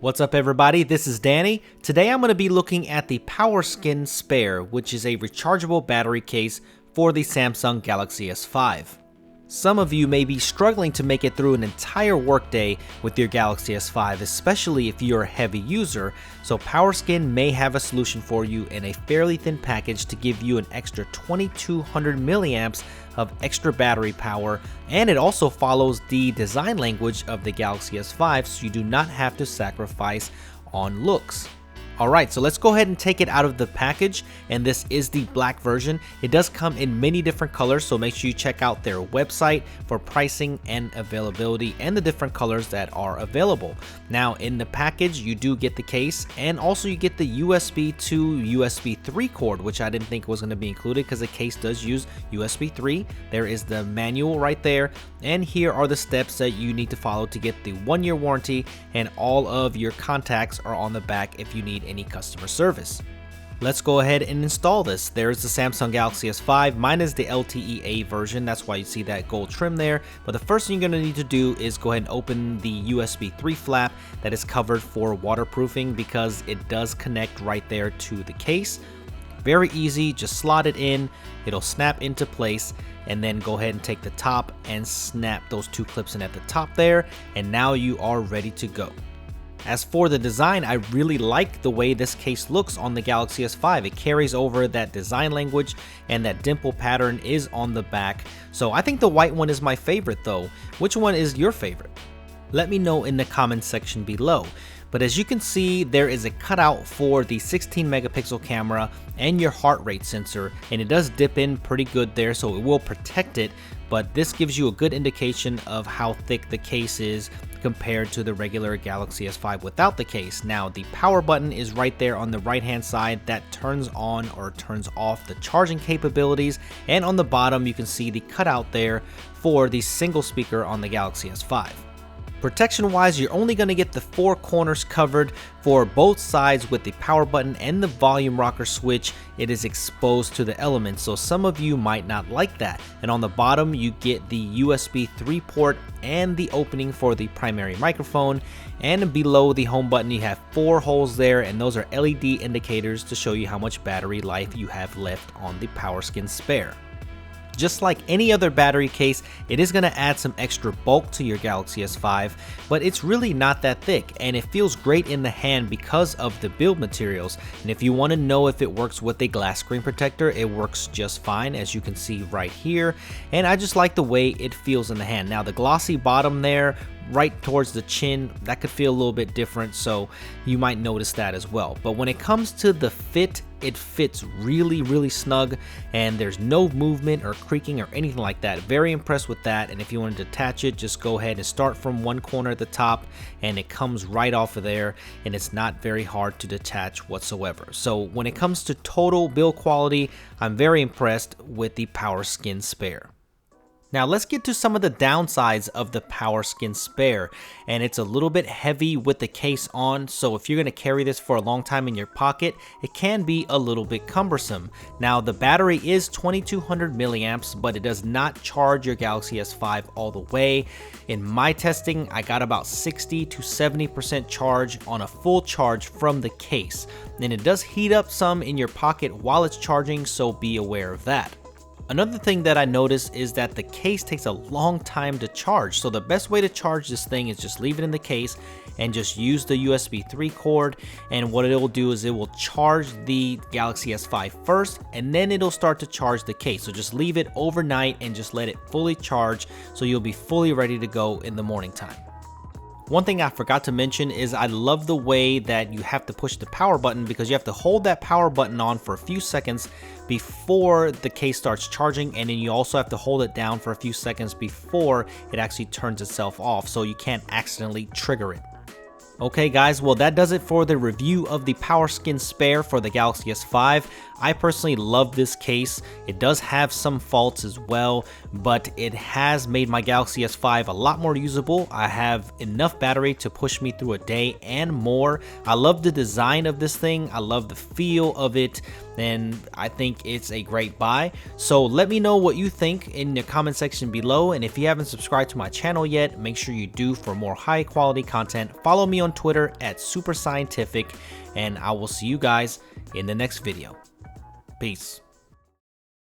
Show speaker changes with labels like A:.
A: What's up everybody, this is Danny. Today I'm going to be looking at the PowerSkin Spare, which is a rechargeable battery case for the Samsung Galaxy S5. Some of you may be struggling to make it through an entire workday with your Galaxy S5, especially if you're a heavy user, so PowerSkin may have a solution for you in a fairly thin package to give you an extra 2200 milliamps of extra battery power, and it also follows the design language of the Galaxy S5, so you do not have to sacrifice on looks. Alright, so let's go ahead and take it out of the package, and this is the black version. It does come in many different colors, so make sure you check out their website for pricing and availability and the different colors that are available. Now in the package you do get the case, and also you get the USB to USB 3 cord, which I didn't think was going to be included because the case does use USB 3. There is the manual right there, and here are the steps that you need to follow to get the 1-year warranty, and all of your contacts are on the back if you need any customer service. Let's go ahead and install this. There's the Samsung Galaxy S5. Mine is the LTE-A version, that's why you see that gold trim there. But the first thing you're going to need to do is go ahead and open the USB 3 flap that is covered for waterproofing, because it does connect right there to the case. Very easy, just slot it in, it'll snap into place, and then go ahead and take the top and snap those two clips in at the top there, and now you are ready to go. As for the design, I really like the way this case looks on the Galaxy S5. It carries over that design language, and that dimple pattern is on the back. So I think the white one is my favorite though. Which one is your favorite? Let me know in the comments section below. But as you can see, there is a cutout for the 16 megapixel camera and your heart rate sensor, and it does dip in pretty good there, so it will protect it, but this gives you a good indication of how thick the case is compared to the regular Galaxy S5 without the case. Now the power button is right there on the right hand side that turns on or turns off the charging capabilities, and on the bottom you can see the cutout there for the single speaker on the Galaxy S5. Protection wise, you're only going to get the 4 corners covered for both sides with the power button and the volume rocker switch. It is exposed to the elements, so some of you might not like that. And on the bottom you get the USB 3 port and the opening for the primary microphone, and below the home button you have 4 holes there, and those are LED indicators to show you how much battery life you have left on the PowerSkin Spare. Just like any other battery case, it is going to add some extra bulk to your Galaxy S5, but it's really not that thick, and it feels great in the hand because of the build materials. And if you want to know if it works with a glass screen protector, it works just fine, as you can see right here, and I just like the way it feels in the hand. Now the glossy bottom there right towards the chin, that could feel a little bit different, so you might notice that as well. But when it comes to the fit, it fits really snug, and there's no movement or creaking or anything like that. Very impressed with that. And if you want to detach it, just go ahead and start from one corner at the top, and it comes right off of there, and it's not very hard to detach whatsoever. So when it comes to total build quality, I'm very impressed with the PowerSkin Spare. Now let's get to some of the downsides of the PowerSkin Spare, and it's a little bit heavy with the case on, so if you're going to carry this for a long time in your pocket, it can be a little bit cumbersome. Now the battery is 2200 milliamps, but it does not charge your Galaxy S5 all the way. In my testing, I got about 60 to 70% charge on a full charge from the case, and it does heat up some in your pocket while it's charging, so be aware of that. Another thing that I noticed is that the case takes a long time to charge, so the best way to charge this thing is just leave it in the case and just use the USB 3 cord, and what it will do is it will charge the Galaxy S5 first, and then it'll start to charge the case. So just leave it overnight and just let it fully charge, so you'll be fully ready to go in the morning time. One thing I forgot to mention is I love the way that you have to push the power button, because you have to hold that power button on for a few seconds before the case starts charging, and then you also have to hold it down for a few seconds before it actually turns itself off, so you can't accidentally trigger it. Okay guys, well that does it for the review of the PowerSkin Spare for the Galaxy S5. I personally love this case. It does have some faults as well, but it has made my Galaxy S5 a lot more usable. I have enough battery to push me through a day and more. I love the design of this thing. I love the feel of it, and I think it's a great buy. So let me know what you think in the comment section below, and if you haven't subscribed to my channel yet, make sure you do for more high quality content. Follow me on Twitter at Super Scientific, and I will see you guys in the next video. Peace.